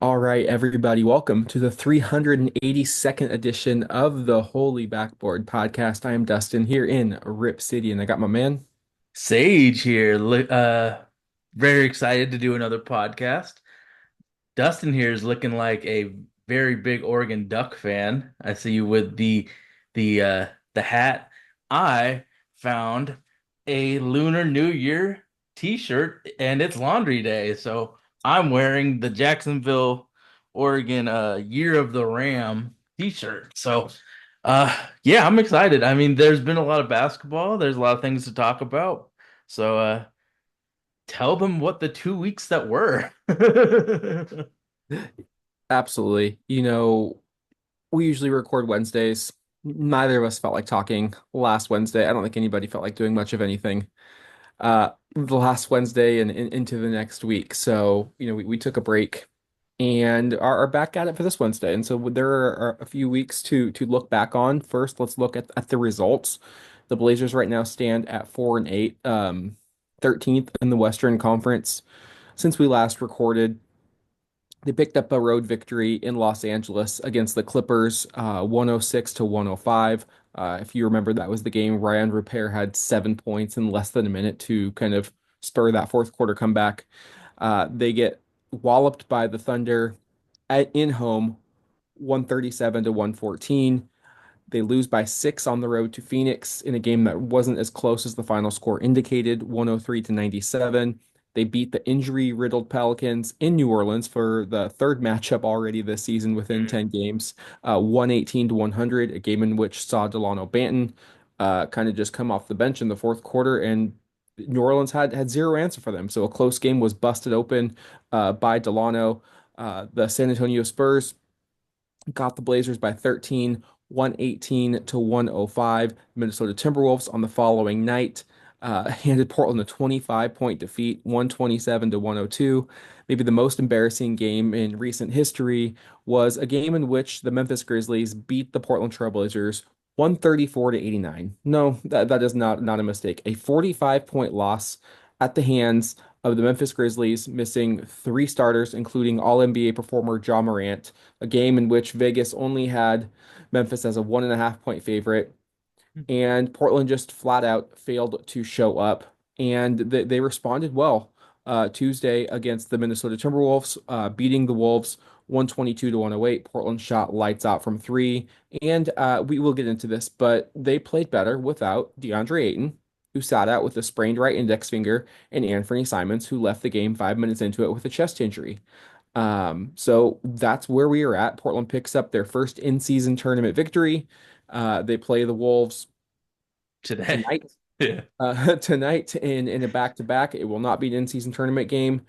All right, everybody, welcome to the 382nd edition of the Holy Backboard podcast. I am Dustin here in Rip City, and I got my man. Sage here. Very excited to do another podcast. Dustin here is looking like a very big Oregon Duck fan. I see you with the hat. I found a Lunar New Year t-shirt and it's laundry day. So I'm wearing the Jacksonville, Oregon Year of the Ram t-shirt. Yeah, I'm excited. I mean, there's been a lot of basketball, there's a lot of things to talk about. So tell them what the 2 weeks that were. Absolutely. We usually record Wednesdays. Neither of us felt like talking last Wednesday. I don't think anybody felt like doing much of anything the last Wednesday and into the next week. So, we took a break and are back at it for this Wednesday. And so there are a few weeks to look back on. First, let's look at the results. The Blazers right now stand at 4-8, 13th in the Western Conference. Since we last recorded, they picked up a road victory in Los Angeles against the Clippers, 106 to 105. If you remember, that was the game Ryan Repair had 7 points in less than a minute to kind of spur that fourth quarter comeback. They get walloped by the Thunder in home, 137 to 114. They lose by 6 on the road to Phoenix in a game that wasn't as close as the final score indicated, 103 to 97. They beat the injury-riddled Pelicans in New Orleans for the third matchup already this season within 10 games, 118 to 100, a game in which saw Delano Banton kind of just come off the bench in the fourth quarter, and New Orleans had zero answer for them. So a close game was busted open by Delano. The San Antonio Spurs got the Blazers by 13, 118 to 105. Minnesota Timberwolves on the following night handed Portland a 25-point defeat, 127 to 102. Maybe the most embarrassing game in recent history was a game in which the Memphis Grizzlies beat the Portland Trailblazers 134 to 89. No, that is not a mistake. A 45-point loss at the hands of the Memphis Grizzlies, missing three starters, including All-NBA performer Ja Morant, a game in which Vegas only had Memphis as a 1.5 point favorite, and Portland just flat out failed to show up. And they responded well Tuesday against the Minnesota Timberwolves, beating the Wolves 122 to 108. Portland shot lights out from three, and we will get into this, but they played better without DeAndre Ayton, who sat out with a sprained right index finger, and Anthony Simons, who left the game 5 minutes into it with a chest injury. So that's where we are at. Portland picks up their first in-season tournament victory. They play the Wolves Today. tonight. Yeah. Tonight in a back-to-back. It will not be an in-season tournament game,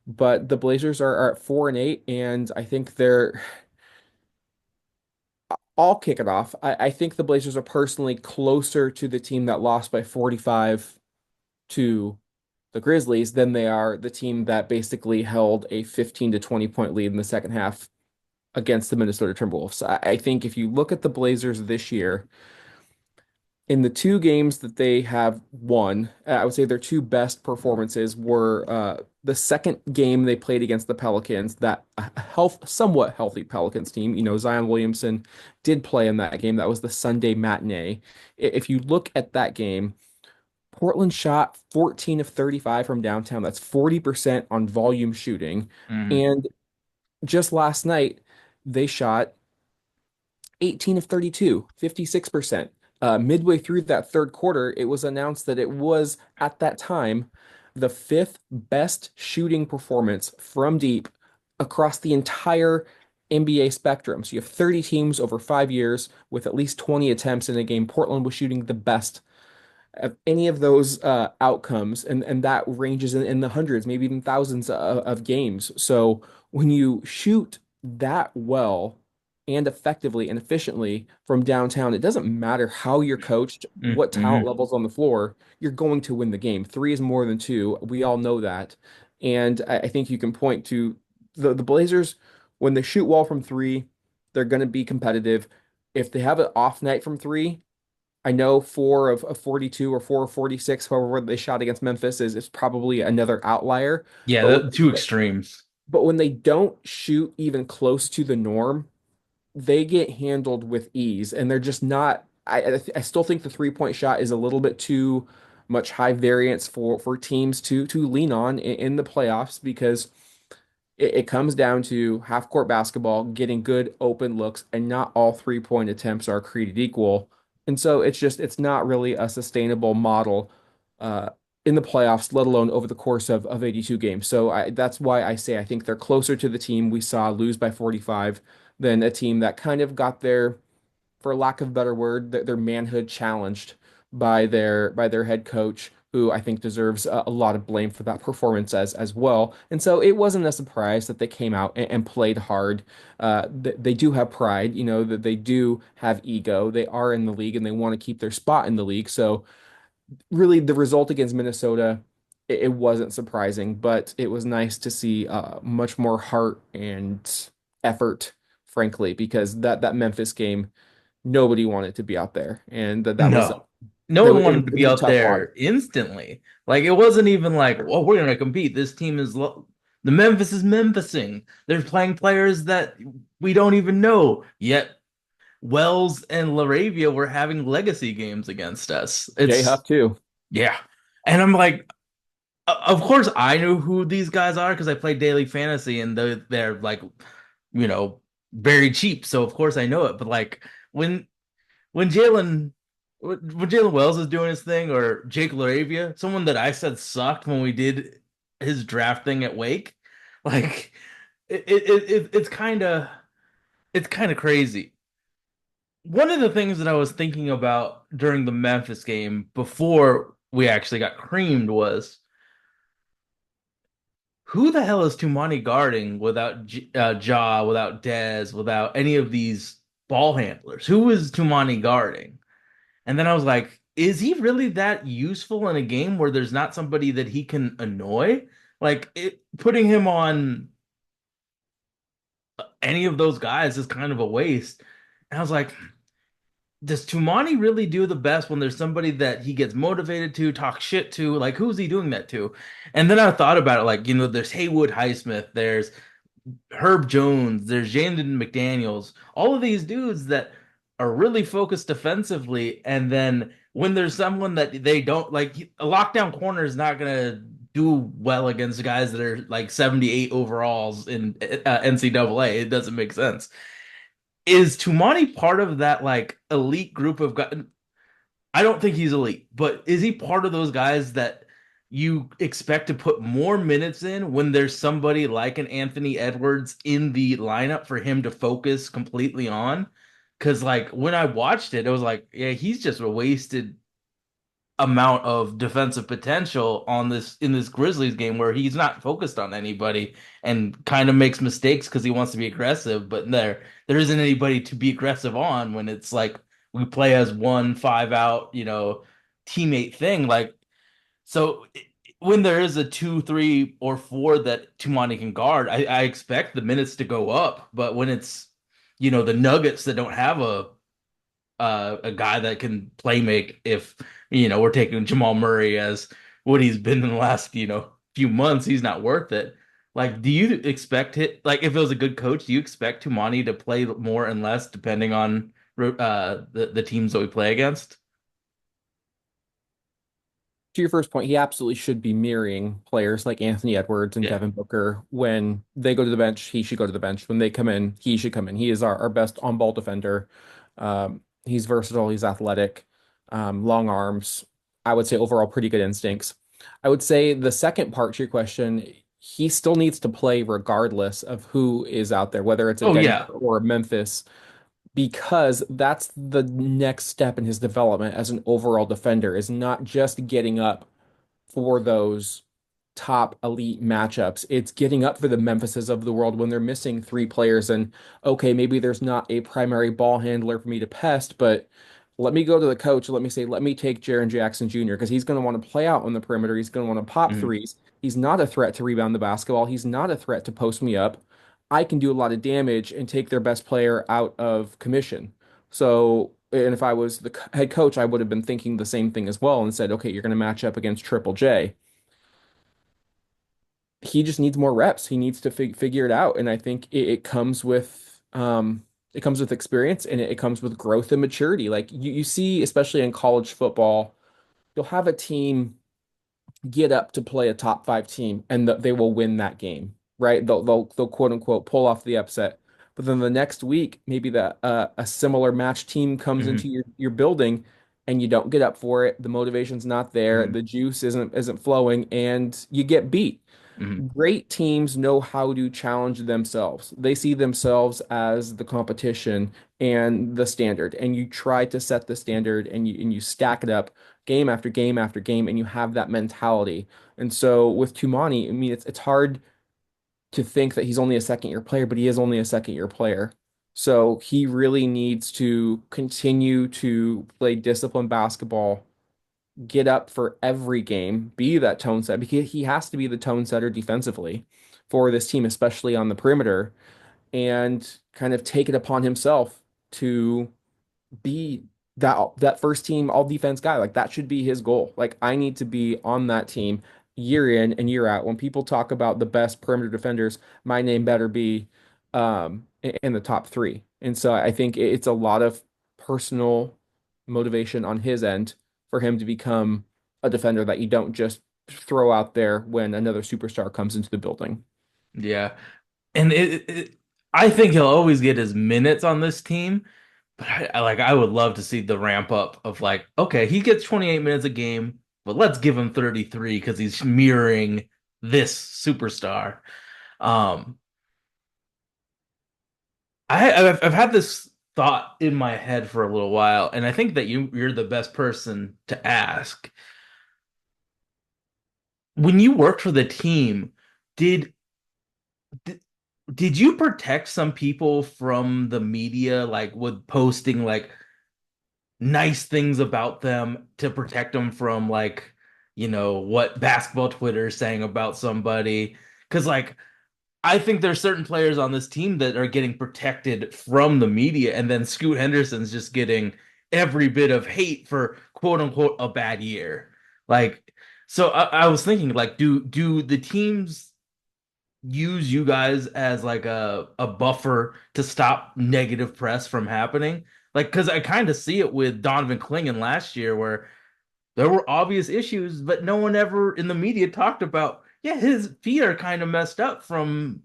but the Blazers are at 4-8, and I think they're. I'll kick it off. I think the Blazers are personally closer to the team that lost by 45 to the Grizzlies than they are the team that basically held a 15 to 20 point lead in the second half against the Minnesota Timberwolves. I think if you look at the Blazers this year, in the two games that they have won, I would say their two best performances were the second game they played against the Pelicans, that somewhat healthy Pelicans team. Zion Williamson did play in that game. That was the Sunday matinee. If you look at that game, Portland shot 14 of 35 from downtown. That's 40% on volume shooting. Mhm. And just last night, they shot 18 of 32, 56%. Midway through that third quarter, it was announced that it was, at that time, the fifth best shooting performance from deep across the entire NBA spectrum. So you have 30 teams over 5 years with at least 20 attempts in a game. Portland was shooting the best of any of those outcomes, and that ranges in the hundreds, maybe even thousands of games. So when you shoot that well and effectively and efficiently from downtown, it doesn't matter how you're coached, what talent Mhm. levels on the floor, you're going to win the game. Three is more than two. We all know that. And I think you can point to the Blazers when they shoot well from three, they're going to be competitive. If they have an off night from three, I know four of 42 or four of 46, however they shot against Memphis is probably another outlier. Yeah, But the two extremes. But when they don't shoot even close to the norm, they get handled with ease, and they're just not. I still think the 3-point shot is a little bit too much high variance for teams to lean on in the playoffs because it comes down to half court basketball, getting good open looks, and not all 3-point attempts are created equal. And so it's not really a sustainable model uh, in the playoffs, let alone over the course of 82 games. So that's why I say I think they're closer to the team we saw lose by 45 than a team that kind of got their, for lack of a better word, their manhood challenged by their head coach, who I think deserves a lot of blame for that performance as well. And so it wasn't a surprise that they came out and played hard. They do have pride, that they do have ego. They are in the league and they want to keep their spot in the league. So really, the result against Minnesota, it wasn't surprising, but it was nice to see much more heart and effort, frankly, because that Memphis game, nobody wanted to be out there, and that was No. No that one was, wanted to it be was a out tough one. there instantly. Like it wasn't even like, well, we're gonna compete. This team is the Memphis is Memphising. They're playing players that we don't even know yet. Wells and Laravia were having legacy games against us. J It's Huff too. yeah, and I'm like, of course I knew who these guys are because I played daily fantasy and they're like, you know, very cheap. So of course I know it. But like when when Jalen Wells is doing his thing, or Jake Laravia, someone that I said sucked when we did his draft thing at Wake, like it's kind of crazy. One of the things that I was thinking about during the Memphis game before we actually got creamed was who the hell is Tumani guarding without Ja, without Dez, without any of these ball handlers? Who is Tumani guarding? And then I was like, is he really that useful in a game where there's not somebody that he can annoy? Putting him on any of those guys is kind of a waste. And I was like, does Tumani really do the best when there's somebody that he gets motivated to, talk shit to? Like, who's he doing that to? And then I thought about it, like, there's Haywood Highsmith, there's Herb Jones, there's Jandon McDaniels, all of these dudes that are really focused defensively. And then when there's someone that they don't like, a lockdown corner is not gonna do well against guys that are like 78 overalls in NCAA. It doesn't make sense. Is Tumani part of that like elite group of guys? I don't think he's elite, but is he part of those guys that you expect to put more minutes in when there's somebody like an Anthony Edwards in the lineup for him to focus completely on? Because like when I watched it, it was like, yeah, he's just a wasted amount of defensive potential on this in this Grizzlies game where he's not focused on anybody and kind of makes mistakes because he wants to be aggressive, but there isn't anybody to be aggressive on when it's like we play as one 5 out, teammate thing. Like so when there is a 2, 3, or 4 that Tumani can guard, I expect the minutes to go up. But when it's the Nuggets that don't have a guy that can play make if we're taking Jamal Murray as what he's been in the last few months, he's not worth it. Like, do you expect it? Like, if it was a good coach, do you expect Tumani to play more and less depending on the teams that we play against? To your first point, he absolutely should be mirroring players like Anthony Edwards and Yeah. Devin Booker. When they go to the bench, he should go to the bench. When they come in, he should come in. He is our best on-ball defender. He's versatile, he's athletic, long arms. I would say overall pretty good instincts. I would say the second part to your question, he still needs to play regardless of who is out there, whether it's a Oh Denver yeah. or a Memphis, because that's the next step in his development as an overall defender, is not just getting up for those top elite matchups. It's getting up for the Memphises of the world when they're missing 3 players. And okay, maybe there's not a primary ball handler for me to pest, but let me go to the coach. Let me say, let me take Jaren Jackson Jr. because he's going to want to play out on the perimeter. He's going to want to pop Mhm. threes. He's not a threat to rebound the basketball. He's not a threat to post me up. I can do a lot of damage and take their best player out of commission. So, and if I was the head coach, I would have been thinking the same thing as well and said, okay, you're going to match up against Triple J. he just needs more reps. He needs to figure it out. And I think it comes with it comes with experience, and it comes with growth and maturity. Like you see, especially in college football, you'll have a team get up to play a top five team, and they will win that game, right? They'll quote unquote pull off the upset. But then the next week, maybe a similar match team comes Hmm. into your building, and you don't get up for it. The motivation's not there. Hmm. The juice isn't flowing, and you get beat. Hmm. Great teams know how to challenge themselves. They see themselves as the competition and the standard, and you try to set the standard, and you stack it up game after game after game, and you have that mentality. And so with Tumani, I mean, it's hard to think that he's only a second year player, but he is only a second year player. So he really needs to continue to play disciplined basketball, get up for every game, be that tone setter, because he has to be the tone setter defensively for this team, especially on the perimeter, and kind of take it upon himself to be that first team all defense guy. Like that should be his goal. Like I need to be on that team year in and year out. When people talk about the best perimeter defenders, my name better be in the top three. And so I think it's a lot of personal motivation on his end for him to become a defender that you don't just throw out there when another superstar comes into the building. Yeah. And I think he'll always get his minutes on this team, but I would love to see the ramp up of like, okay, he gets 28 minutes a game, but let's give him 33 because he's mirroring this superstar. Um, I've had this thought in my head for a little while, and I think that you're the best person to ask. When you worked for the team, did did, did you protect some people from the media, like with posting like nice things about them to protect them from like, what basketball Twitter is saying about somebody? Because like I think there's certain players on this team that are getting protected from the media, and then Scoot Henderson's just getting every bit of hate for quote unquote a bad year. Like, so I was thinking, like, do the teams use you guys as like a buffer to stop negative press from happening? Like, because I kind of see it with Donovan Clingan last year, where there were obvious issues, but no one ever in the media talked about, yeah, his feet are kind of messed up from,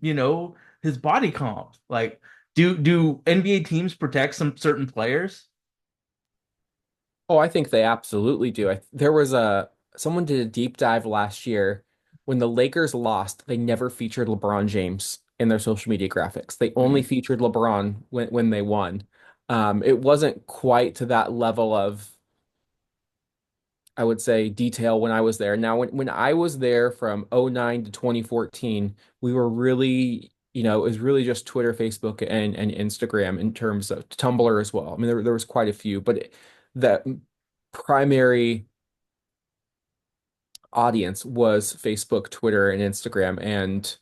his body comp. Like, do NBA teams protect some certain players? Oh, I think they absolutely do. There was someone did a deep dive last year when the Lakers lost, they never featured LeBron James in their social media graphics. They only Mm, featured LeBron when they won. It wasn't quite to that level of, I would say, detail when I was there. Now, when I was there from '09 to 2014, we were really, it was really just Twitter, Facebook, and Instagram in terms of Tumblr as well. I mean, there was quite a few, but that primary audience was Facebook, Twitter, and Instagram, and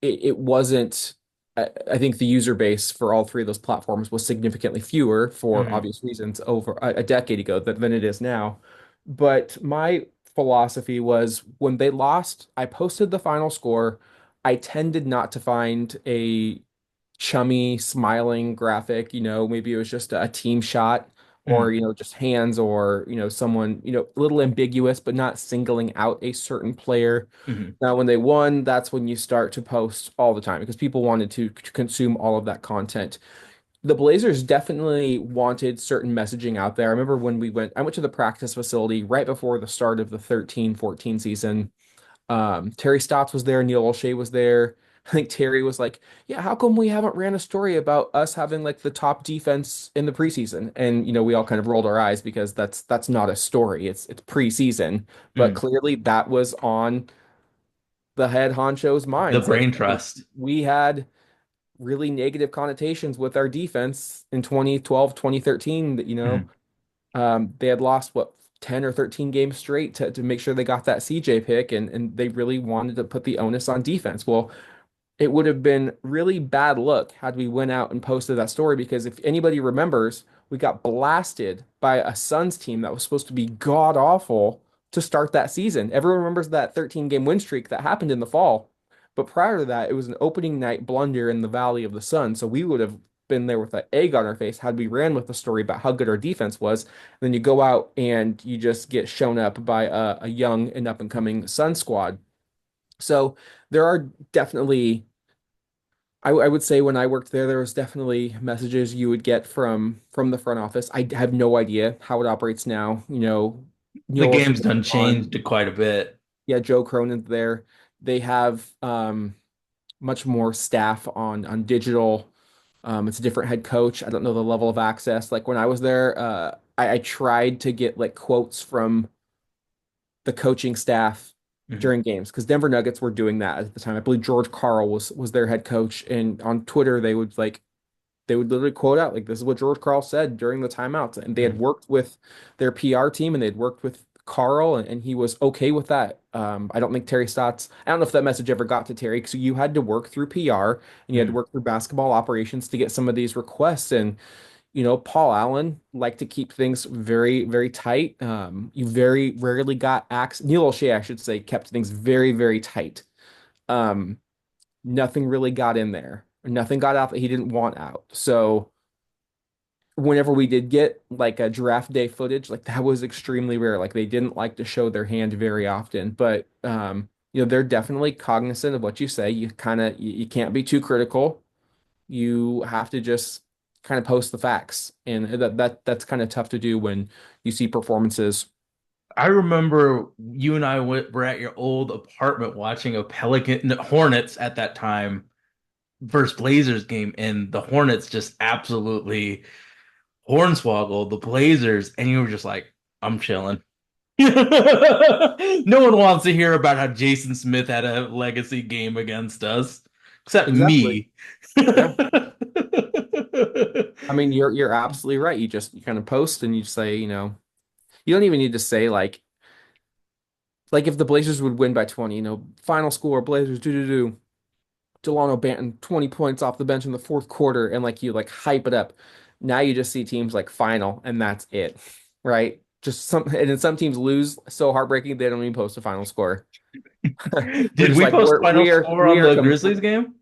it wasn't. I think the user base for all three of those platforms was significantly fewer for mm, obvious reasons over a decade ago than it is now. But my philosophy was when they lost, I posted the final score. I tended not to find a chummy, smiling graphic. Maybe it was just a team shot or, mm, just hands or, someone, a little ambiguous, but not singling out a certain player. mm, Now, when they won, that's when you start to post all the time because people wanted to consume all of that content. The Blazers definitely wanted certain messaging out there. I remember when I went to the practice facility right before the start of the 13-14 season. Terry Stotts was there, Neil Olshey was there. I think Terry was like, "Yeah, how come we haven't ran a story about us having like the top defense in the preseason?" And we all kind of rolled our eyes because that's not a story. It's preseason. But mm. clearly that was on the head honcho's The minds that brain hey, trust. we had really negative connotations with our defense in 2012, 2013 that, Mm, they had lost what 10 or 13 games straight to make sure they got that CJ pick, and they really wanted to put the onus on defense. Well, it would have been really bad luck had we went out and posted that story because if anybody remembers, we got blasted by a Suns team that was supposed to be god awful to start that season. Everyone remembers that 13 game win streak that happened in the fall. But prior to that, it was an opening night blunder in the Valley of the Sun. So we would have been there with an egg on our face had we ran with the story about how good our defense was. And then you go out and you just get shown up by a young and up and coming Sun squad. So there are definitely, I would say when I worked there, there was definitely messages you would get from the front office. I have no idea how it operates now. The Neil game's Olson's done on. changed quite a bit. Yeah, Joe Cronin's there. They have much more staff on digital. It's a different head coach. I don't know the level of access. Like when I was there, I tried to get like quotes from the coaching staff Mhm. during games because Denver Nuggets were doing that at the time. I believe George Karl was their head coach, and on Twitter they would literally quote out like this is what George Karl said during the timeouts, and they had Mhm. worked with their PR team and they'd worked with Karl, and he was okay with that. I don't think Terry Stotts. I don't know if that message ever got to Terry because you had to work through PR and you had to Mhm. work through basketball operations to get some of these requests. And Paul Allen liked to keep things very, very tight. You very rarely got access. Neil O'Shea, I should say, kept things very, very tight. Um, Nothing really got in there. Nothing got out that he didn't want out. So whenever we did get like a draft day footage, like that was extremely rare. Like they didn't like to show their hand very often. But they're definitely cognizant of what you say. You can't be too critical. You have to just kind of post the facts. And that's kind of tough to do when you see performances. I remember you and I were at your old apartment watching a Pelican no, Hornets at that time versus Blazers game, and the Hornets just absolutely hornswoggled the Blazers, and you were just like, "I'm chilling." No one wants to hear about how Jason Smith had a legacy game against us, except Exactly. me. Yeah. I mean, you're absolutely right. You kind of post and you say, you don't even need to say like if the Blazers would win by 20, final score, Blazers do. Delano Banton 20 points off the bench in the fourth quarter and like you like hype it up. Now you just see teams like final and that's it. Right? Just some and then some teams lose so heartbreaking they don't even post a final score. They're Did just we like post final score we on are the complete. Grizzlies game?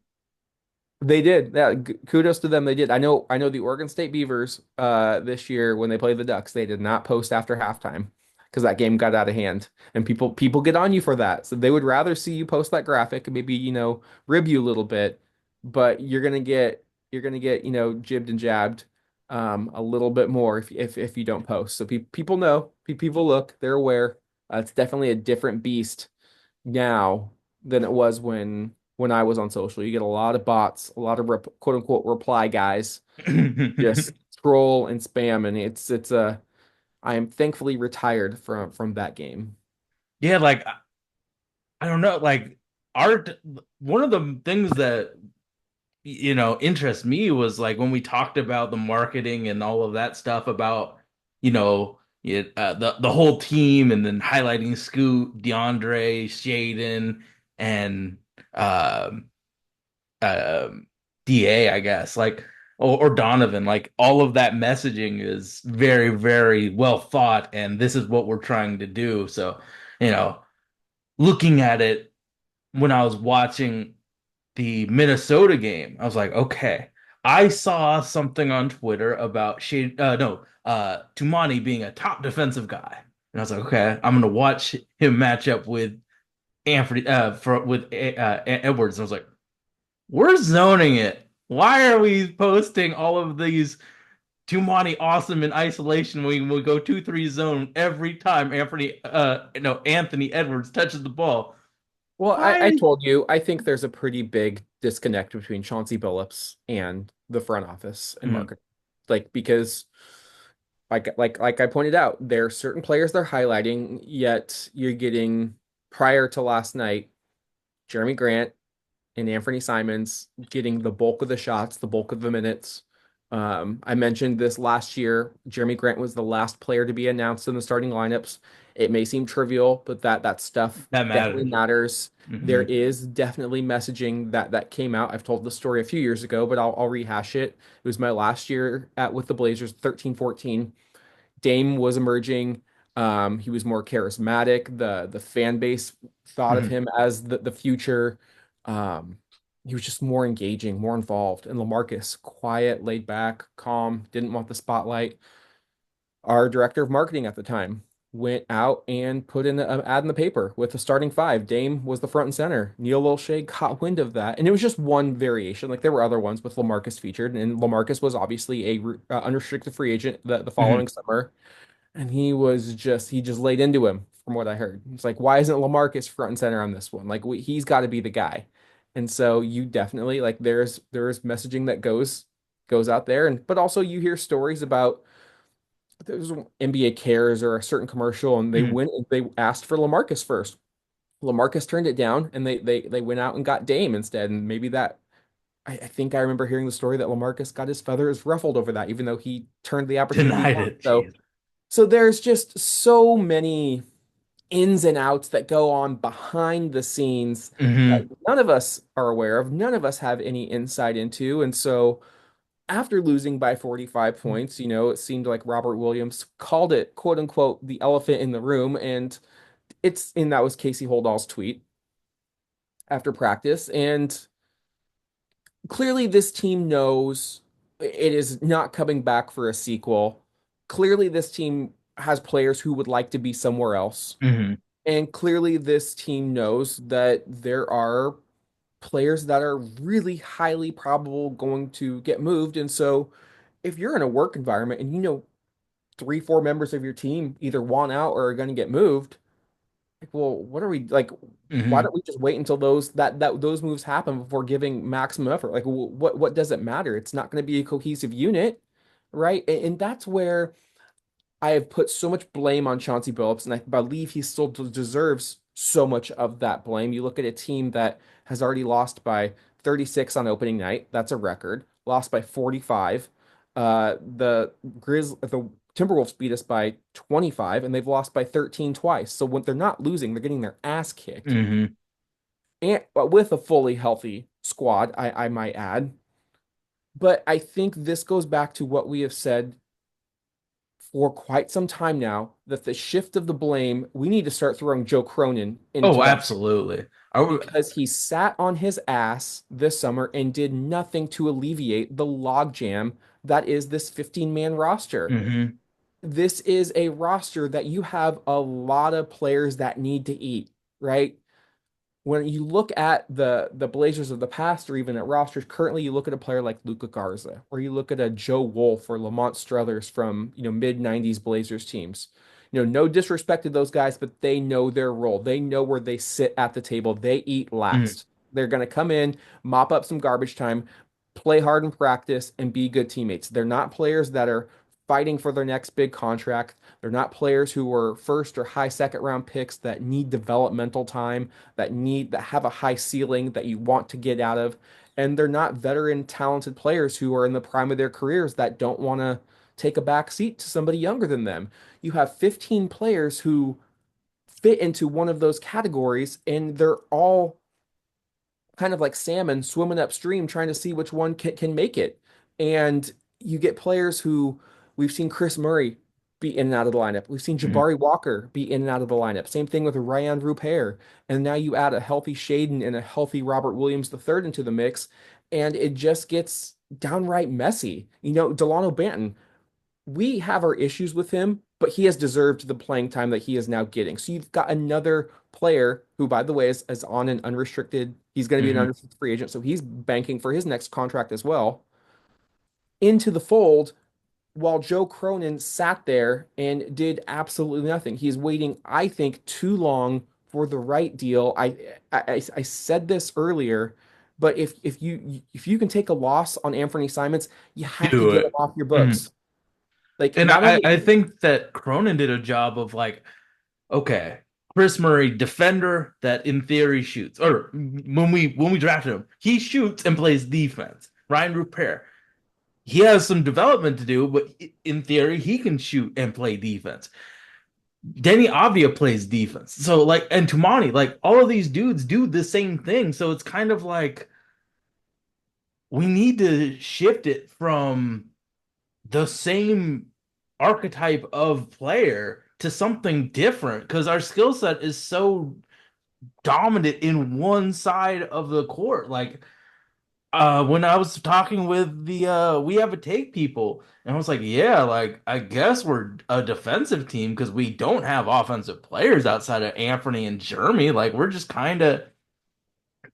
They did. Yeah, kudos to them. They did. I know the Oregon State Beavers this year when they played the Ducks, they did not post after halftime because that game got out of hand. And people get on you for that. So they would rather see you post that graphic and maybe, rib you a little bit, but you're gonna get, jibbed and jabbed a little bit more if you don't post. So people know, people look, they're aware. It's definitely a different beast now than it was when I was on social. You get a lot of bots, a lot of quote unquote reply guys just troll and spam, and it's I am thankfully retired from that game. Yeah, like I don't know, like art. One of the things that interests me was like when we talked about the marketing and all of that stuff about the whole team and then highlighting Scoot, DeAndre, Shaden, and um um DA, I guess, like or Donovan, like all of that messaging is very, very well thought, and this is what we're trying to do. So, you know, looking at it when I was watching the Minnesota game, I was like, okay, I saw something on Twitter about Shade, no, Tumani being a top defensive guy, and I was like, okay, I'm gonna watch him match up with Anthony, Edwards. And I was like, we're zoning it. Why are we posting all of these Tumani awesome in isolation when we go 2-3 zone every time Anthony Edwards touches the ball? Well, I Why? told you, I think there's a pretty big disconnect between Chauncey Billups and the front office and Mhm. marketing. Like because like I pointed out, there are certain players they're highlighting, yet you're getting prior to last night, Jeremy Grant and Anthony Simons getting the bulk of the shots, the bulk of the minutes. I mentioned this last year. Jeremy Grant was the last player to be announced in the starting lineups. It may seem trivial, but that stuff That definitely matters. matters. There Hmm. is definitely messaging that came out. I've told the story a few years ago, but I'll rehash it. It was my last year at with the Blazers, 13-14. Dame was emerging. He was more charismatic. The fan base thought of Hmm. him as the future. Um, he was just more engaging, more involved. And LaMarcus, quiet, laid back, calm, didn't want the spotlight. Our director of marketing at the time went out and put in an ad in the paper with the starting five. Dame was the front and center. Neil Olshey caught wind of that, and it was just one variation. Like there were other ones with LaMarcus featured, and LaMarcus was obviously a unrestricted free agent the Hmm. following summer, and he just laid into him from what I heard. It's like, why isn't LaMarcus front and center on this one? Like he's got to be the guy. And so you definitely like there's messaging that goes out there, and but also you hear stories about there's NBA Cares or a certain commercial, and Hmm. they asked for LaMarcus first. LaMarcus turned it down, and they went out and got Dame instead. And maybe that I think I remember hearing the story that LaMarcus got his feathers ruffled over that, even though he turned the opportunity Denied down. it. So Jeez. there's just so many ins and outs that go on behind the scenes that Hmm. none of us are aware of, none of us have any insight into, and so after losing by 45 points, it seemed like Robert Williams called it, quote unquote, the elephant in the room. And that was Casey Holdall's tweet after practice. And clearly, this team knows it is not coming back for a sequel. Clearly, this team has players who would like to be somewhere else. Hmm. And clearly, this team knows that there are players that are really highly probable going to get moved. And so, if you're in a work environment and three, four members of your team either want out or are going to get moved, like, well, what are we like? Why Hmm. don't we just wait until those moves happen before giving maximum effort? Like, what does it matter? It's not going to be a cohesive unit, right? And that's where I have put so much blame on Chauncey Billups, and I believe he still deserves so much of that blame. You look at a team that has already lost by 36 on opening night. That's a record. Lost by 45. The Timberwolves beat us by 25, and they've lost by 13 twice. So when they're not losing, they're getting their ass kicked. Hmm. And with a fully healthy squad, I might add. But I think this goes back to what we have said for quite some time now that the shift of the blame, we need to start throwing Joe Cronin into Oh, that absolutely. Are we, because he sat on his ass this summer and did nothing to alleviate the logjam that is this 15-man roster. hmm. This is a roster that you have a lot of players that need to eat, right? When you look at the Blazers of the past, or even at rosters currently, you look at a player like Luka Garza, or you look at a Joe Wolf or Lamont Struthers from mid '90s Blazers teams. No disrespect to those guys, but they know their role. They know where they sit at the table. They eat Hmm. last. They're going to come in, mop up some garbage time, play hard in practice, and be good teammates. They're not players that are fighting for their next big contract. They're not players who were first or high second round picks that need developmental time, that have a high ceiling that you want to get out of. And they're not veteran talented players who are in the prime of their careers that don't want to take a back seat to somebody younger than them. You have 15 players who fit into one of those categories, and they're all kind of like salmon swimming upstream trying to see which one can make it. And you get players who we've seen Chris Murray be in and out of the lineup. We've seen Hmm. Jabari Walker be in and out of the lineup. Same thing with Ryan Rupert. And now you add a healthy Shaden and a healthy Robert Williams III into the mix, and it just gets downright messy. Delano Banton, we have our issues with him, but he has deserved the playing time that he is now getting. So you've got another player who, by the way, is on an unrestricted, he's going to be an Hmm. unrestricted free agent. So he's banking for his next contract as well into the fold while Joe Cronin sat there and did absolutely nothing. He's waiting, I think, too long for the right deal. I said this earlier, but if you can take a loss on Anthony Simons, you have to Do get him it. off your Hmm. books. Like And not only I think that Cronin did a job of like, okay, Chris Murray, defender that in theory shoots. Or when we drafted him, he shoots and plays defense. Ryan Rupert, he has some development to do, but in theory, he can shoot and play defense. Denny Avdia plays defense. So like, and Tumani, like all of these dudes do the same thing. So it's kind of like we need to shift it from the same archetype of player to something different because our skill set is so dominant in one side of the court. Like when I was talking with the we have a take people, and I was like, yeah, like I guess we're a defensive team because we don't have offensive players outside of Anthony and Jeremy. Like we're just kind of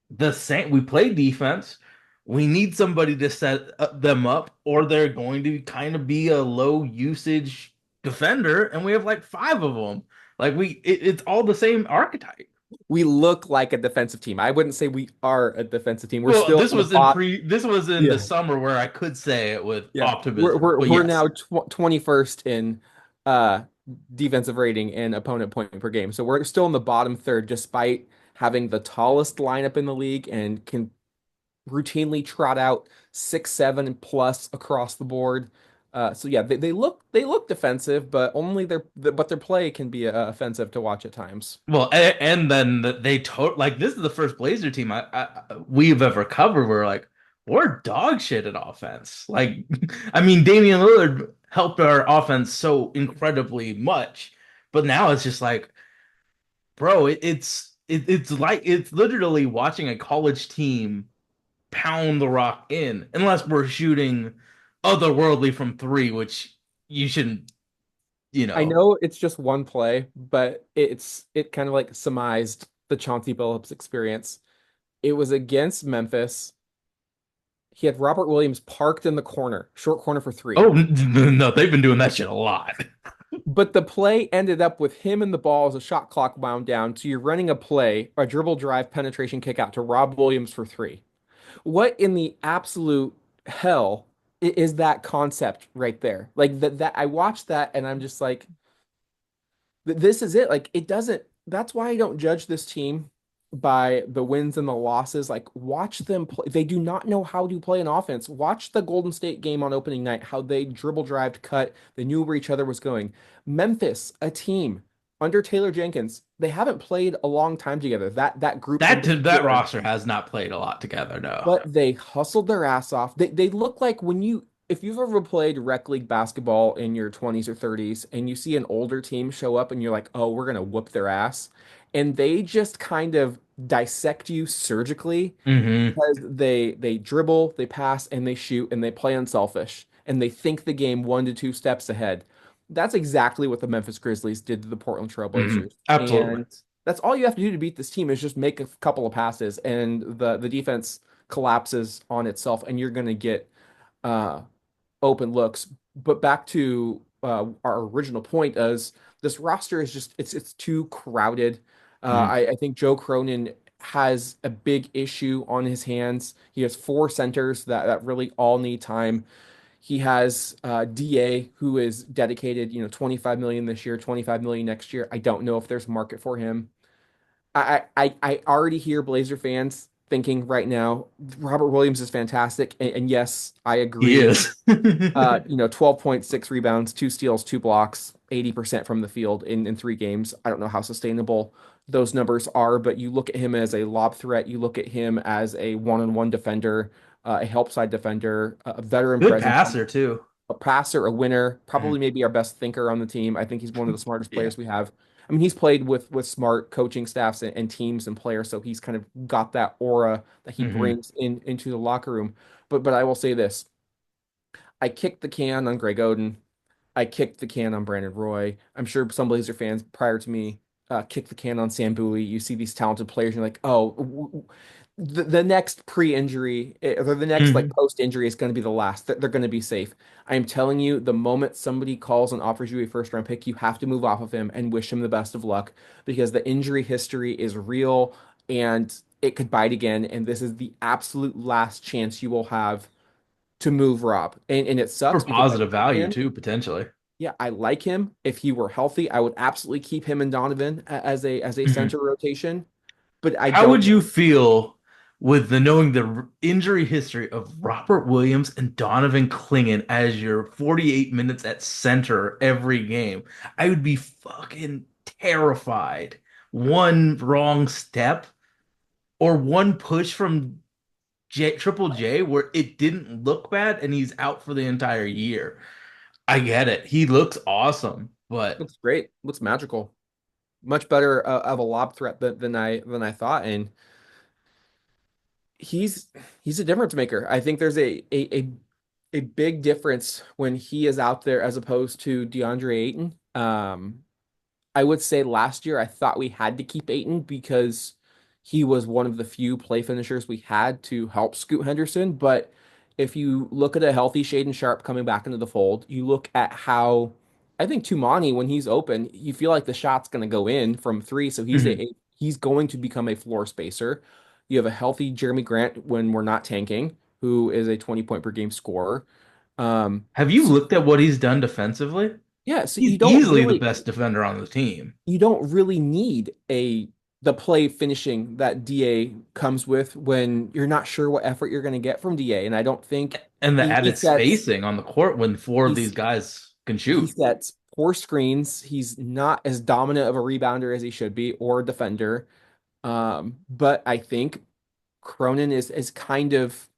the same. We play defense. We need somebody to set them up, or they're going to kind of be a low usage defender, and we have like five of them. Like it's all the same archetype. We look like a defensive team. I wouldn't say we are a defensive team. We're Well, still in the bot. this was in the Yeah. summer where I could say it with Yeah. We're optimism. we're But we're yes. now 21st in uh defensive rating and opponent point per game. So we're still in the bottom third despite having the tallest lineup in the league and can routinely trot out 6, 7 plus across the board. So yeah, they look defensive, but only but their play can be offensive to watch at times. Well, and then they like this is the first Blazer team we've ever covered where like we're dog shit at offense. Like, I mean, Damian Lillard helped our offense so incredibly much, but now it's just like, bro, it's like it's literally watching a college team pound the rock in, unless we're shooting otherworldly from three, which you shouldn't, you I know. know it's just one play, but it kind of like surmised the Chauncey Billups experience. It was against Memphis. He had Robert Williams parked in the corner, short corner for three. Oh no, they've been doing that shit a lot. But the play ended up with him and the ball as a shot clock wound down. So you're running a play, a dribble drive, penetration kick out to Rob Williams for three. What in the absolute hell is that concept right there? Like that I watched that and I'm just like, this is it. Like it doesn't. That's why I don't judge this team by the wins and the losses. Like watch them play. They do not know how to play an offense. Watch the Golden State game on opening night, how they dribble drived, cut. They knew where each other was going. Memphis, a team under Taylor Jenkins, they haven't played a long time together. That group in That particular, roster has not played a lot together, no. but they hustled their ass off. They look like when you if you've ever played rec league basketball in your 20s or 30s and you see an older team show up and you're like, "Oh, we're gonna whoop their ass." And they just kind of dissect you surgically Hmm. because they dribble, they pass, and they shoot and they play unselfish and they think the game 1 to 2 steps ahead. That's exactly what the Memphis Grizzlies did to the Portland Hmm. Trailblazers. Absolutely. And that's all you have to do to beat this team is just make a couple of passes and the defense collapses on itself and you're going to get uh, open looks. But back to our original point is this roster is just it's too crowded. Hmm. I think Joe Cronin has a big issue on his hands. He has four centers that really all need time. He has DA who is dedicated, 25 million this year, 25 million next year. I don't know if there's a market for him. I already hear Blazer fans thinking right now, Robert Williams is fantastic. And yes, I He agree. is. 12.6 rebounds, 2 steals, 2 blocks, 80% from the field in 3 games. I don't know how sustainable those numbers are, but you look at him as a lob threat, you look at him as a one-on-one defender, a help side defender, a veteran Good presence, passer too. a passer, a winner, Mhm. probably maybe our best thinker on the team. I think he's one of the smartest Yeah. players we have. I mean, he's played with smart coaching staffs and teams and players, so he's kind of got that aura that he Hmm. brings into the locker room. But I will say this. I kicked the can on Greg Oden. I kicked the can on Brandon Roy. I'm sure some Blazer fans prior to me kicked the can on Sam Bowie. You see these talented players, and you're like, oh, the next pre-injury or the next like Hmm. post-injury is going to be the last. They're going to be safe. I am telling you, the moment somebody calls and offers you a first-round pick, you have to move off of him and wish him the best of luck because the injury history is real and it could bite again. And this is the absolute last chance you will have to move Rob. And it For sucks because I positive like value him. too, potentially. Yeah, I like him. If he were healthy, I would absolutely keep him and Donovan as a Mhm. center rotation. But I How don't would know. you feel with the knowing the injury history of Robert Williams and Donovan Clingan as your 48 minutes at center every game? I would be fucking terrified. One wrong step or one push from Triple J where it didn't look bad and he's out for the entire year. I get it. He looks awesome, but Looks great. Looks magical. much better of a lob threat than I thought, and he's he's a difference maker. I think there's a big difference when he is out there as opposed to DeAndre Ayton. I would say last year I thought we had to keep Ayton because he was one of the few play finishers we had to help Scoot Henderson. But if you look at a healthy Shaden Sharp coming back into the fold, you look at how I think Tumani, when he's open, you feel like the shot's going to go in from three. So Mhm. he's going to become a floor spacer. You have a healthy Jeremy Grant when we're not tanking, who is a 20 point per game scorer. Have you So looked at what he's done defensively? yeah, so He's easily the best defender on the team. you don't really need a the play finishing that DA comes with when you're not sure what effort you're going to get from DA. And I don't think And the he added sets spacing on the court when four of these he's guys can he shoot. sets poor screens. He's not as dominant of a rebounder as he should be or a defender. But I think Cronin is kind of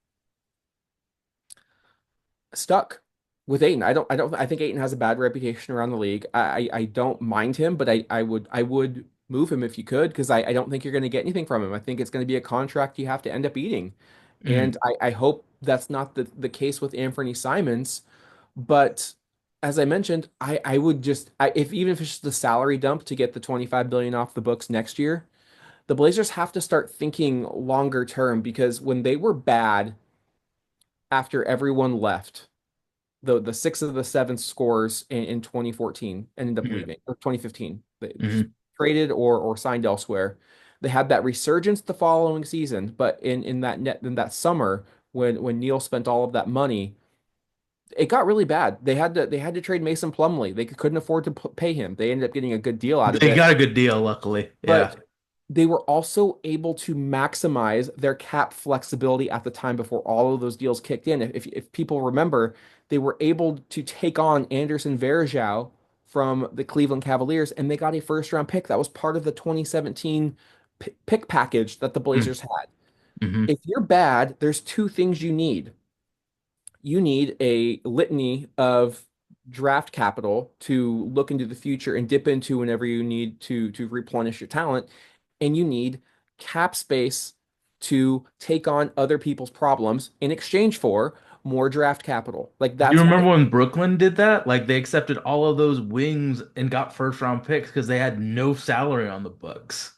stuck with Aiton. I think Aiton has a bad reputation around the league. I don't mind him, but I would move him if you could because I don't think you're going to get anything from him. I think it's going to be a contract you have to end up eating. And Mhm. I hope that's not the case with Anthony Simons. But as I mentioned, I would just if even if it's just the salary dump to get the 25 billion off the books next year, the Blazers have to start thinking longer term because when they were bad after everyone left the six of the seven scores in 2014 ended up Mhm. leaving or 2015. They just Mhm. traded or signed elsewhere. They had that resurgence the following season, but in that summer when Neil spent all of that money, it got really bad. They had to trade Mason Plumlee. They couldn't afford to pay him. They ended up getting a good deal out of They it. got a good deal, luckily. Yeah. But they were also able to maximize their cap flexibility at the time before all of those deals kicked in. If people remember, they were able to take on Anderson Varejao from the Cleveland Cavaliers, and they got a first round pick that was part of the 2017 pick package that the Blazers had. Mm-hmm. If you're bad, there's two things you need. You need a litany of draft capital to look into the future and dip into whenever you need to replenish your talent, and you need cap space to take on other people's problems in exchange for more draft capital. Like You that's remember when Brooklyn did that? Like they accepted all of those wings and got first round picks because they had no salary on the books.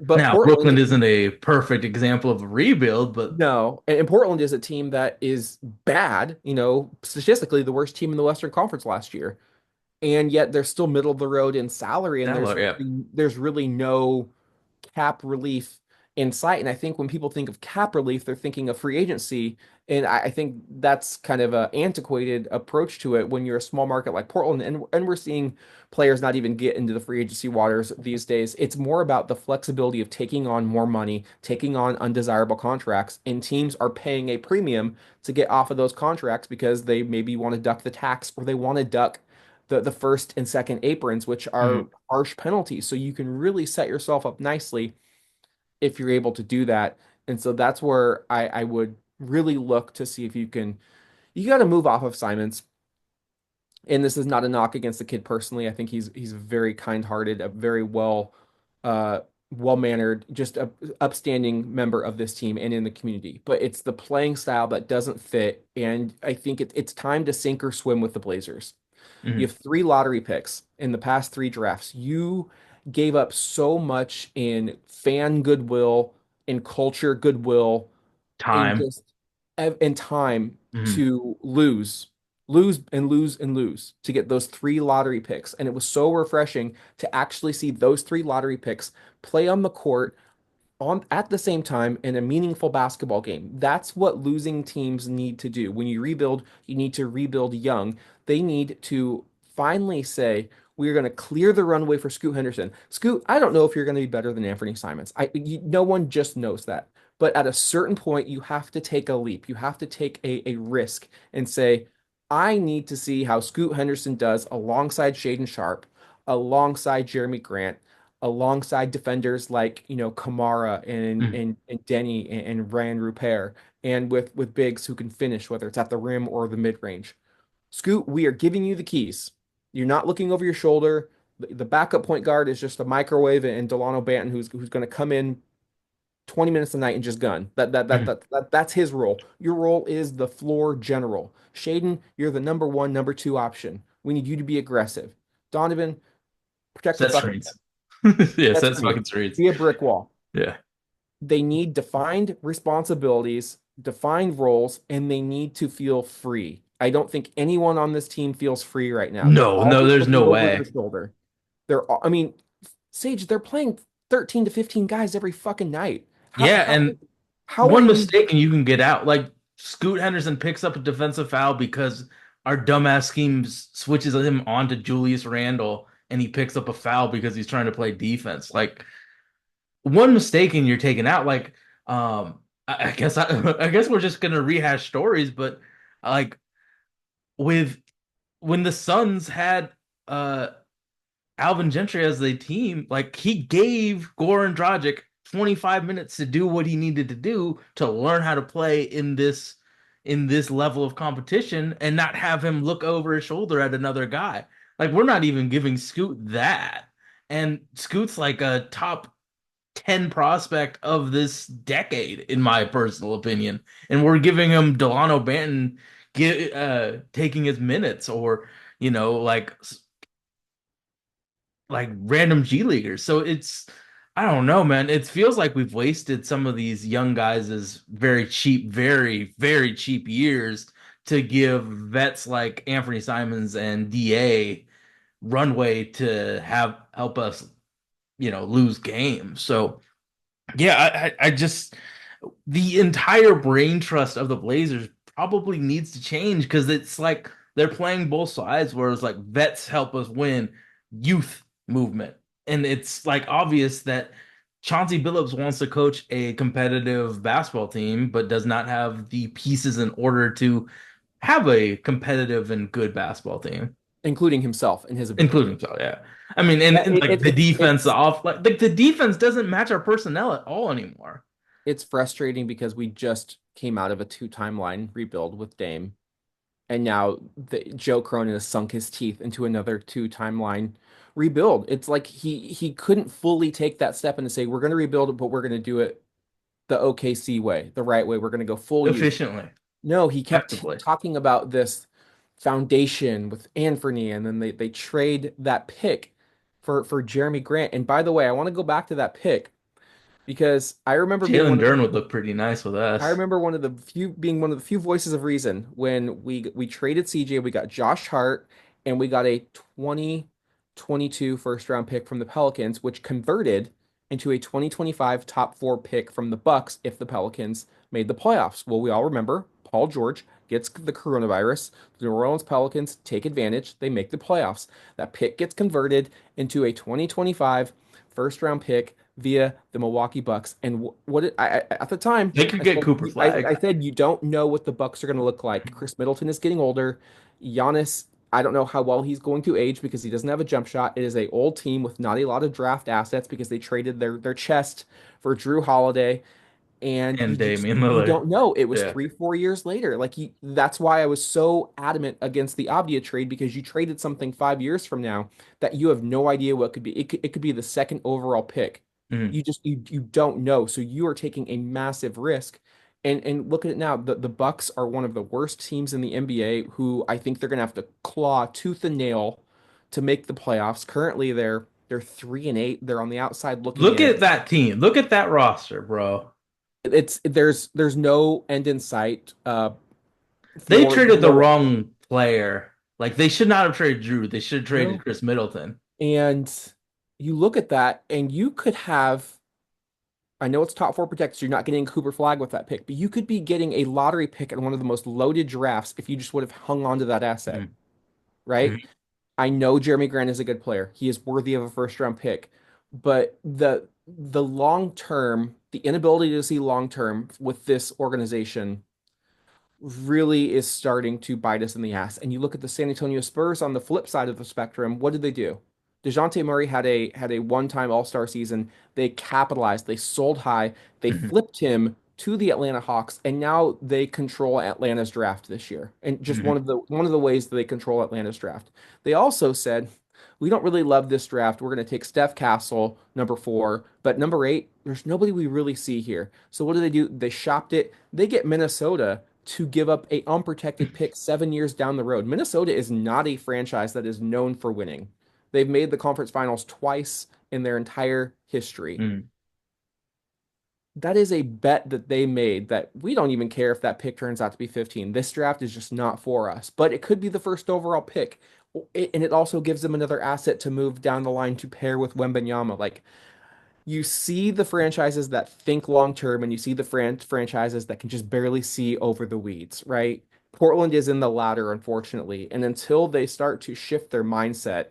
but Now, Portland Brooklyn isn't a perfect example of a rebuild, but no, and Portland is a team that is bad, statistically the worst team in the Western Conference last year. And yet they're still middle of the road in salary, and there's salary, yeah. really, there's really no cap relief in sight. And I think when people think of cap relief, they're thinking of free agency. And I think that's kind of an antiquated approach to it when you're a small market like Portland. And we're seeing players not even get into the free agency waters these days. It's more about the flexibility of taking on more money, taking on undesirable contracts, and teams are paying a premium to get off of those contracts because they maybe want to duck the tax or they want to duck the first and second aprons, which are Mhm. harsh penalties. So you can really set yourself up nicely if you're able to do that. And so that's where I would really look to see if you got to move off of Simons. And this is not a knock against the kid personally. I think he's very kind-hearted, a very uh well-mannered, just a upstanding member of this team and in the community. But it's the playing style that doesn't fit. And I think it's time to sink or swim with the Blazers. You Mhm. have three lottery picks in the past three drafts. You gave up so much in fan goodwill, in culture goodwill, in Time. just in time Mhm. to lose to get those three lottery picks. And it was so refreshing to actually see those three lottery picks play on the court on at the same time in a meaningful basketball game. That's what losing teams need to do. When you rebuild, you need to rebuild young. They need to finally say, we're going to clear the runway for Scoot Henderson. Scoot, I don't know if you're going to be better than Anthony Simons. No one just knows that. But at a certain point, you have to take a leap. You have to take a risk and say, I need to see how Scoot Henderson does alongside Shaden Sharp, alongside Jeremy Grant, alongside defenders like Kamara and Mhm. and, and Denny and Ryan Rupert, and with bigs who can finish, whether it's at the rim or the mid range. Scoot, we are giving you the keys. You're not looking over your shoulder. The backup point guard is just a microwave and Delano Banton who's going to come in 20 minutes a night and just gun. That's his role. Your role is the floor general. Shaden, you're the number one, number two option. We need you to be aggressive. Donovan, protect the Set bucket. screens. Yeah, Set set screens. fucking screens. Be a brick wall. Yeah. They need defined responsibilities, defined roles, and they need to feel free. I don't think anyone on this team feels free right now. They're No, all no, there's looking no over their way. shoulder. I mean, Sage, they're playing 13 to 15 guys every fucking night. How Yeah, how and how are one you mistake and you can get out. Like Scoot Henderson picks up a defensive foul because our dumbass scheme switches him on to Julius Randle and he picks up a foul because he's trying to play defense. Like one mistake and you're taken out. Like I guess I guess we're just gonna rehash stories, but like with when the Suns had uh Alvin Gentry as the team, like he gave Goran Dragic 25 minutes to do what he needed to do to learn how to play in this level of competition and not have him look over his shoulder at another guy. Like we're not even giving Scoot that. And Scoot's like a top 10 prospect of this decade, in my personal opinion. And we're giving him Delano Banton taking his minutes or, you know, like random G leaguers. So it's I don't know, man. It feels like we've wasted some of these young guys' very cheap, very, very cheap years to give vets like Anthony Simons and DA runway to have help us, you know, lose games. So yeah, I just the entire brain trust of the Blazers probably needs to change because it's like they're playing both sides where it's like vets help us win, youth movement. And it's like obvious that Chauncey Billups wants to coach a competitive basketball team, but does not have the pieces in order to have a competitive and good basketball team, including himself and his ability? including himself. Yeah. I mean, Yeah, and like the defense, the it's off, like the defense doesn't match our personnel at all anymore. it's frustrating because we just came out of a two timeline rebuild with Dame, and now Joe Cronin has sunk his teeth into another two timeline rebuild. It's like he couldn't fully take that step and say we're going to rebuild it, but we're going to do it the OKC way, the right way. We're going to go full youth. Efficiently, No, he kept effectively. talking about this foundation with Anthony, and then they trade that pick for Jeremy Grant. And by the way, I want to go back to that pick because Jalen Duren would look pretty nice with I us. remember one of the few voices of reason when we traded CJ, we got Josh Hart and we got a 2022 first round pick from the Pelicans, which converted into a 2025 top four pick from the Bucks if the Pelicans made the playoffs. Well, we all remember Paul George gets the coronavirus. The New Orleans Pelicans take advantage. They make the playoffs. That pick gets converted into a 2025 first round pick via the Milwaukee Bucks. And at the time, They could get Cooper I Flag. said you don't know what the Bucks are going to look like. Chris Middleton is getting older. Giannis, I don't know how well he's going to age because he doesn't have a jump shot. It is a old team with not a lot of draft assets because they traded their chest for Drew Holiday, and And Damian you Lillard. don't know. It was Yeah. 3 4 years later. That's why I was so adamant against the Avdia trade because you traded something 5 years from now that you have no idea what could be. It could be the second overall pick. Mhm. You don't know. So you are taking a massive risk. And look at it now. The Bucks are one of the worst teams in the NBA who I think they're gonna have to claw tooth and nail to make the playoffs. Currently they're 3-8. They're on the outside looking Look in. at that team. Look at that roster, bro. There's no end in sight They for traded the no one. wrong player. Like they should not have traded Drew. They should have traded No. Chris Middleton. And you look at that and you could have, I know it's top four protected, so you're not getting Cooper Flag with that pick, but you could be getting a lottery pick in one of the most loaded drafts if you just would have hung on to that asset, Mhm. right? Mhm. I know Jeremy Grant is a good player. He is worthy of a first round pick, but the long term, the inability to see long term with this organization really is starting to bite us in the ass. And you look at the San Antonio Spurs on the flip side of the spectrum, what did they do? DeJounte Murray had a one-time All-Star season. They capitalized, they sold high, they Mhm. flipped him to the Atlanta Hawks, and now they control Atlanta's draft this year. And just Mhm. one of the ways that they control Atlanta's draft. They also said, we don't really love this draft. We're going to take Steph Castle, number 4, but number 8, there's nobody we really see here. So what do? They shopped it. They get Minnesota to give up a unprotected pick 7 years down the road. Minnesota is not a franchise that is known for winning. They've made the conference finals twice in their entire history. Mm. That is a bet that they made that we don't even care if that pick turns out to be 15. This draft is just not for us, but it could be the first overall pick. And it also gives them another asset to move down the line to pair with Wembanyama. Like, you see the franchises that think long term and you see the franchises that can just barely see over the weeds, right? Portland is in the latter, unfortunately. And until they start to shift their mindset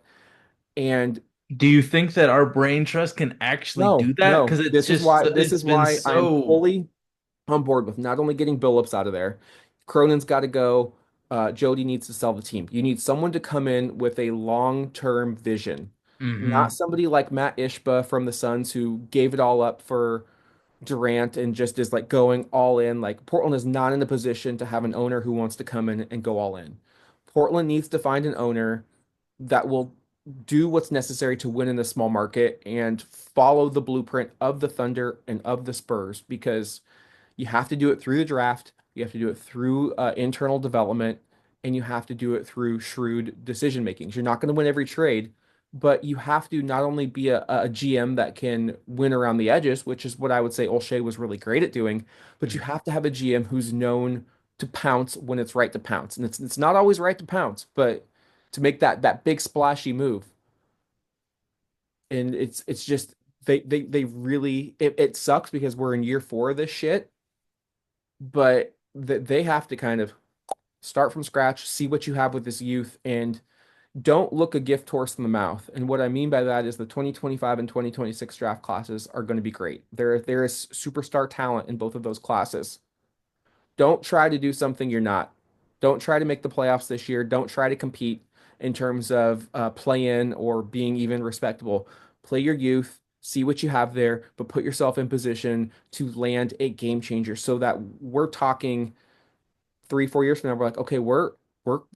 and Do you think that our brain trust can actually no, do that? no, Because this it's is been why I am so. fully on board with not only getting Billups out of there. Cronin's got to go. Jody needs to sell the team. You need someone to come in with a long-term vision, not Hmm. somebody like Matt Ishba from the Suns who gave it all up for Durant and just is like going all in. Like, Portland is not in a position to have an owner who wants to come in and go all in. Portland needs to find an owner that will do what's necessary to win in the small market and follow the blueprint of the Thunder and of the Spurs, because you have to do it through the draft, you have to do it through internal development, and you have to do it through shrewd decision making. You're not going to win every trade, but you have to not only be a GM that can win around the edges, which is what I would say O'Shea was really great at doing, but you have to have a GM who's known to pounce when it's right to pounce. And it's not always right to pounce, but to make that big splashy move. And it's just they really it sucks because we're in year 4 of this shit, but they have to kind of start from scratch, see what you have with this youth, and don't look a gift horse in the mouth. And what I mean by that is the 2025 and 2026 draft classes are going to be great. There is superstar talent in both of those classes. Don't try to do something you're not. Don't try to make the playoffs this year. Don't try to compete in terms of play in or being even respectable. Play your youth, see what you have there, but put yourself in position to land a game changer so that we're talking 3, 4 years from now. We're like, okay, we're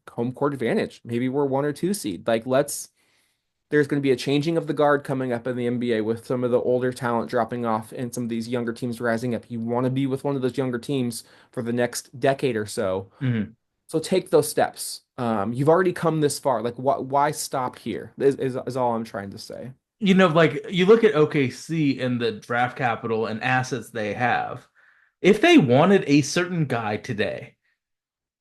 home court advantage. Maybe we're 1 or 2 seed. Like, there's going to be a changing of the guard coming up in the NBA with some of the older talent dropping off and some of these younger teams rising up. You want to be with one of those younger teams for the next decade or so. Hmm. So take those steps. You've already come this far. Like, why stop here? Is all I'm trying to say. Like you look at OKC and the draft capital and assets they have. If they wanted a certain guy today,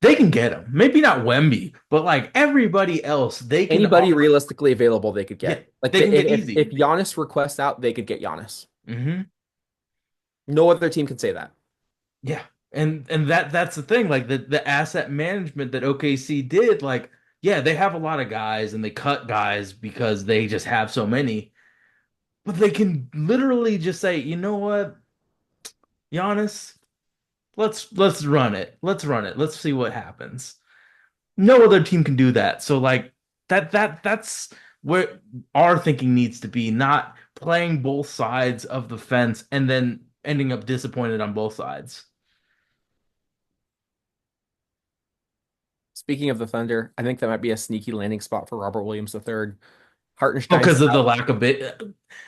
they can get him. Maybe not Wemby, but like everybody else, they can Anybody offer. realistically available, they could Yeah, get. Like, they can get if easy. Giannis requests out, they could get Giannis. Hmm. No other team can say that. Yeah. And that's the thing. Like the asset management that OKC did, like, yeah, they have a lot of guys and they cut guys because they just have so many. But they can literally just say, you know what, Giannis, let's run it. Let's run it. Let's see what happens. No other team can do that. So like that's where our thinking needs to be, not playing both sides of the fence and then ending up disappointed on both sides. Speaking of the Thunder, I think that might be a sneaky landing spot for Robert Williams III. Oh, Hartenstein's because of the out. lack of it.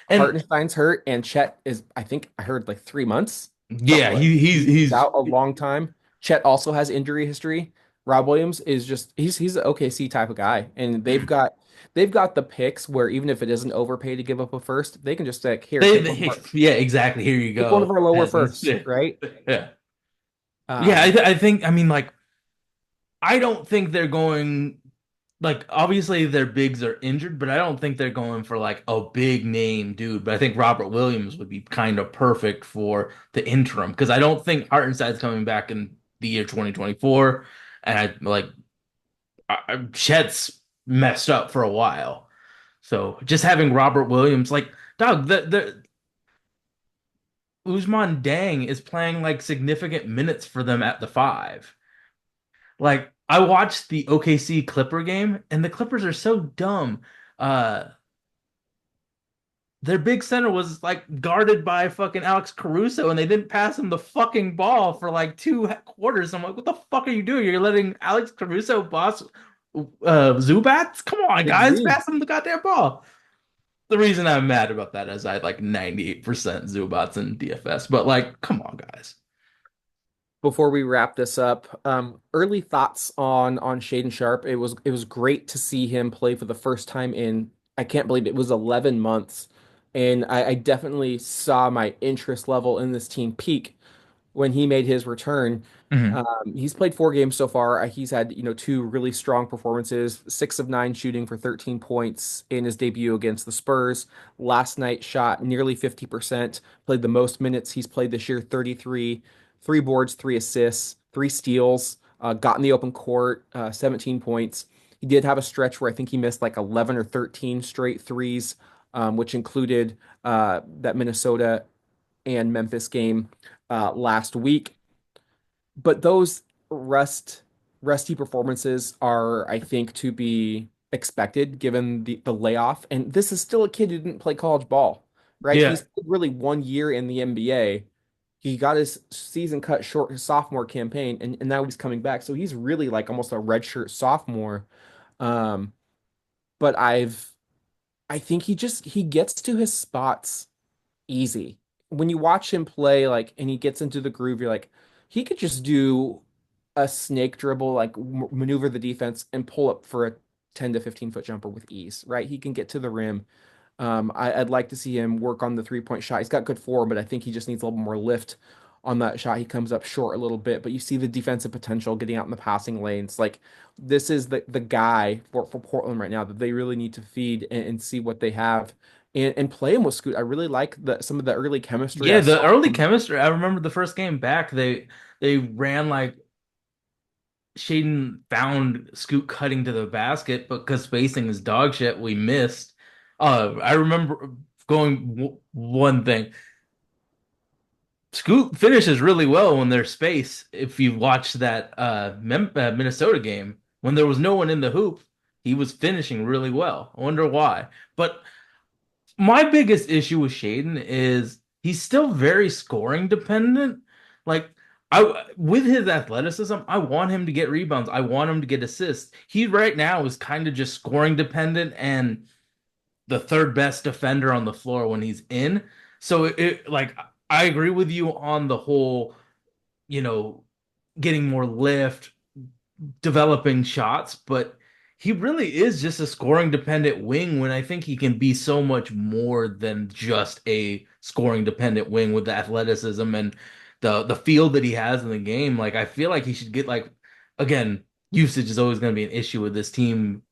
And Hartenstein's hurt, and Chet is, I think I heard like 3 months, yeah, something like he's he's out a long time. Chet also has injury history. Rob Williams is just he's an OKC type of guy, and they've got the picks where even if it isn't overpay to give up a first, they can just say, here, yeah, exactly. Here you take one of go. our lower firsts, right? Yeah. Yeah, Um, I think I mean like I don't think they're going like obviously their bigs are injured, but I don't think they're going for like a big name dude. But I think Robert Williams would be kind of perfect for the interim because I don't think Hartenstein's coming back in the year 2024, and I like Chet's messed up for a while. So just having Robert Williams, like dog, the Usman Dang is playing like significant minutes for them at the five. Like I watched the OKC Clipper game, and the Clippers are so dumb. Uh, their big center was like guarded by fucking Alex Caruso, and they didn't pass him the fucking ball for like 2 quarters. I'm like, what the fuck are you doing? You're letting Alex Caruso boss Zubats? Come on, Big guys, Z. pass him the goddamn ball. The reason I'm mad about that is I had like 98% Zubats in DFS, but like, come on, guys. Before we wrap this up, early thoughts on Shaden Sharp. It was great to see him play for the first time in I can't believe it was 11 months, and I definitely saw my interest level in this team peak when he made his return. Mhm. He's played 4 games so far. He's had, two really strong performances, 6 of 9 shooting for 13 points in his debut against the Spurs. Last night shot nearly 50%, played the most minutes he's played this year, 33, 3 boards, 3 assists, 3 steals, got in the open court, 17 points. He did have a stretch where I think he missed like 11 or 13 straight threes, which included that Minnesota and Memphis game last week. But those rusty performances are, I think, to be expected given the layoff. And this is still a kid who didn't play college ball, right? Yeah. He's really 1 year in the NBA. He got his season cut short his sophomore campaign, and now he's coming back. So he's really like almost a redshirt sophomore. Um, but I think he gets to his spots easy. When you watch him play, like, and he gets into the groove, you're like, he could just do a snake dribble, like maneuver the defense and pull up for a 10 to 15 foot jumper with ease, right? He can get to the rim. I'd like to see him work on the 3 point shot. He's got good form, but I think he just needs a little more lift on that shot. He comes up short a little bit, but you see the defensive potential getting out in the passing lanes. Like this is the guy for Portland right now that they really need to feed and see what they have and play him with Scoot. I really like some of the early chemistry I Yeah, saw the early from chemistry, I remember the first game back, they ran like Shaden found Scoot cutting to the basket, but because spacing is dog shit, we missed. I remember going one thing. Scoot finishes really well when there's space. If you watch that Minnesota game, when there was no one in the hoop, he was finishing really well. I wonder why. But my biggest issue with Shaden is he's still very scoring dependent. Like with his athleticism, I want him to get rebounds. I want him to get assists. He right now is kind of just scoring dependent and the third best defender on the floor when he's in. So like I agree with you on the whole, you know, getting more lift, developing shots, but he really is just a scoring dependent wing when I think he can be so much more than just a scoring dependent wing with the athleticism and the feel that he has in the game. Like I feel like he should get like again, usage is always going to be an issue with this team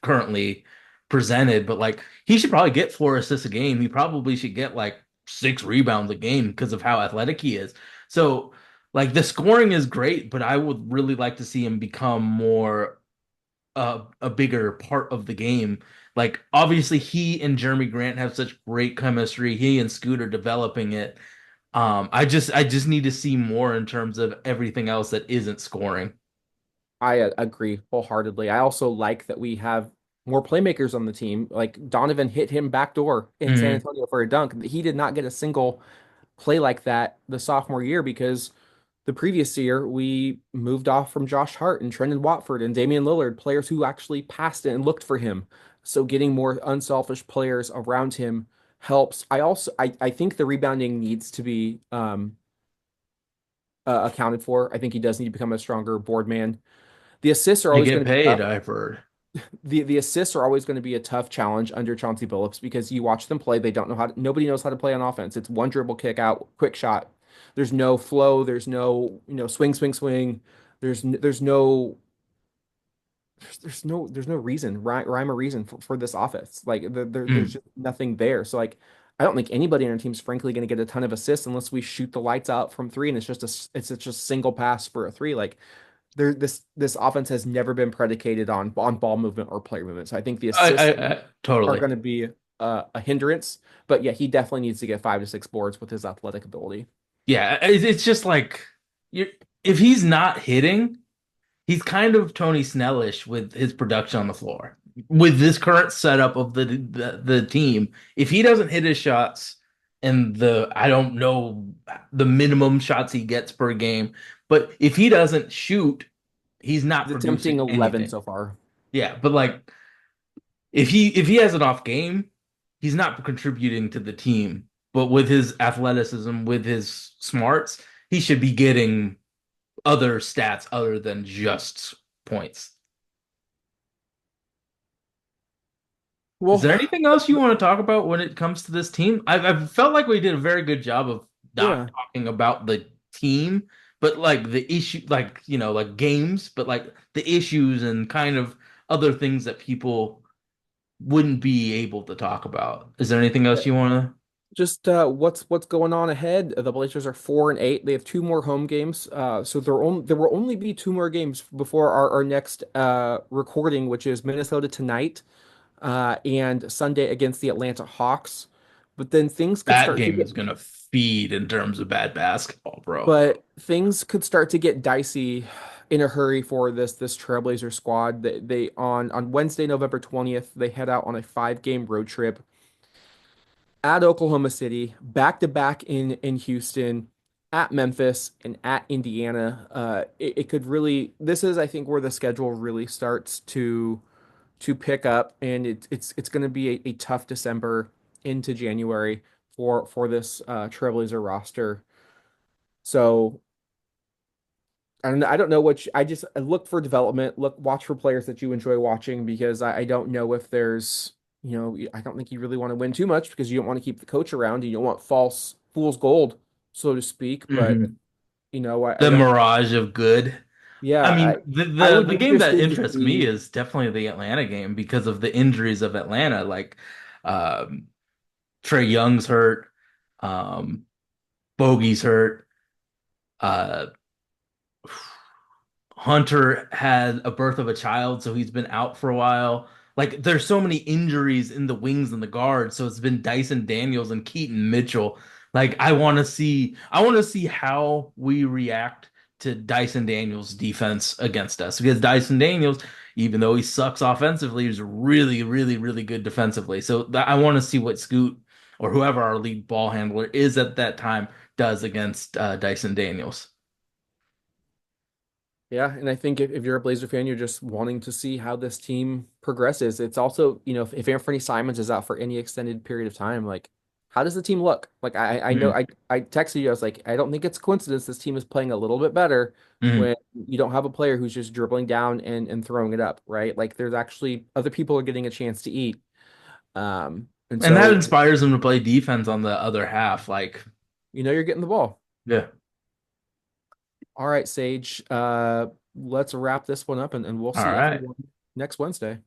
currently presented, but like he should probably get 4 assists a game. He probably should get like 6 rebounds a game because of how athletic he is. So like the scoring is great, but I would really like to see him become more a bigger part of the game. Like obviously he and Jeremy Grant have such great chemistry. He and Scoot are developing it. I just need to see more in terms of everything else that isn't scoring. I agree wholeheartedly. I also like that we have more playmakers on the team. Like Donovan hit him backdoor in San Hmm. Antonio for a dunk. He did not get a single play like that the sophomore year because the previous year we moved off from Josh Hart and Trendon Watford and Damian Lillard, players who actually passed it and looked for him. So getting more unselfish players around him helps. I think the rebounding needs to be accounted for. I think he does need to become a stronger board man. The assists are You always get going to be paid, tough. I've heard. The assists are always going to be a tough challenge under Chauncey Billups because you watch them play, they don't know nobody knows how to play on offense. It's one dribble kick out, quick shot. There's no flow, there's no, swing, swing, swing. There's no there's no reason, rhyme or reason for this offense. Like there's Mm. just nothing there. So like I don't think anybody on our team's frankly going to get a ton of assists unless we shoot the lights out from three and it's just a single pass for a three. Like this offense has never been predicated on ball movement or player movement. So I think the assists I are totally. going to be a hindrance. But yeah, he definitely needs to get 5 to 6 boards with his athletic ability. Yeah, it's just like you if he's not hitting, he's kind of Tony Snellish with his production on the floor. With this current setup of the team, if he doesn't hit his shots and the I don't know the minimum shots he gets per game, but if he doesn't shoot, he's not He's attempting producing 11 anything. so far. Yeah, but like if he has an off game, he's not contributing to the team. But with his athleticism, with his smarts, he should be getting other stats other than just points. Is Well, there anything else you want to talk about when it comes to this team? I've felt like we did a very good job of not yeah. talking about the team, but like the issue, like, like games, but like the issues and kind of other things that people wouldn't be able to talk about. Is there anything else you want to? Just what's going on ahead? The Blazers are 4-8. They have two more home games. So there will only be two more games before our next recording, which is Minnesota tonight, and Sunday against the Atlanta Hawks. But then That game is gonna feed in terms of bad basketball, bro. things could start to get dicey in a hurry for this Trailblazer squad. They on Wednesday, November 20th, they head out on a 5-game road trip at Oklahoma City, back to back in Houston, at Memphis, and at Indiana. It could really. This is, I think, where the schedule really starts to pick up, and it's going to be a tough December into January for this Trailblazer roster. So I don't know I just I look for development, watch for players that you enjoy watching because I don't know if there's, I don't think you really want to win too much because you don't want to keep the coach around. You don't want false fool's gold, so to speak. But, Hmm. I The don't, mirage of good. yeah, I mean, the, I the would the be game that interested to interests me see. is definitely the Atlanta game because of the injuries of Atlanta. Like, um, Trey Young's hurt, um, Bogey's hurt. Uh, Hunter had a birth of a child, so he's been out for a while. Like, there's so many injuries in the wings and the guards, so it's been Dyson Daniels and Keaton Mitchell. Like, I want to see how we react to Dyson Daniels' defense against us because Dyson Daniels, even though he sucks offensively, is really, really, really good defensively. So I want to see what Scoot or whoever our lead ball handler is at that time does against Dyson Daniels. Yeah, and I think if you're a Blazer fan, you're just wanting to see how this team progresses. It's also, if Anthony Simons is out for any extended period of time, like, how does the team look? Like, I know Mm-hmm. I texted you, I was like, I don't think it's a coincidence this team is playing a little bit better Mm-hmm. when you don't have a player who's just dribbling down and throwing it up, right? Like, there's actually other people are getting a chance to eat. And And that so, inspires them to play defense on the other half. Like, you're getting the ball. yeah. All right, Sage, let's wrap this one up and we'll All see right. everyone next Wednesday.